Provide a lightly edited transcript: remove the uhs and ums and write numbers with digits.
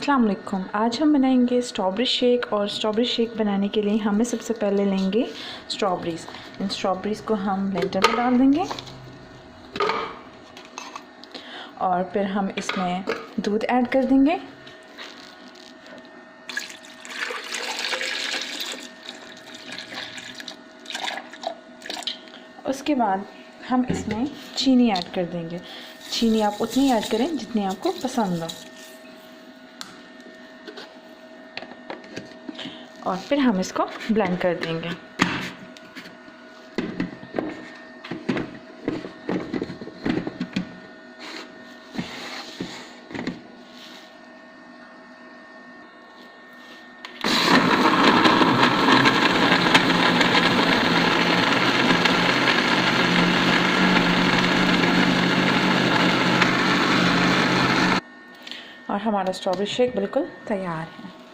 अस्सलाम वालेकुम। आज हम बनाएंगे स्ट्रॉबेरी शेक। और स्ट्रॉबेरी शेक बनाने के लिए हमें सबसे पहले लेंगे स्ट्रॉबेरीज़। इन स्ट्रॉबेरीज़ को हम ब्लेंडर में डाल देंगे और फिर हम इसमें दूध ऐड कर देंगे। उसके बाद हम इसमें चीनी ऐड कर देंगे। चीनी आप उतनी ऐड करें जितनी आपको पसंद हो। और फिर हम इसको ब्लेंड कर देंगे। और हमारा स्ट्रॉबेरी शेक बिल्कुल तैयार है।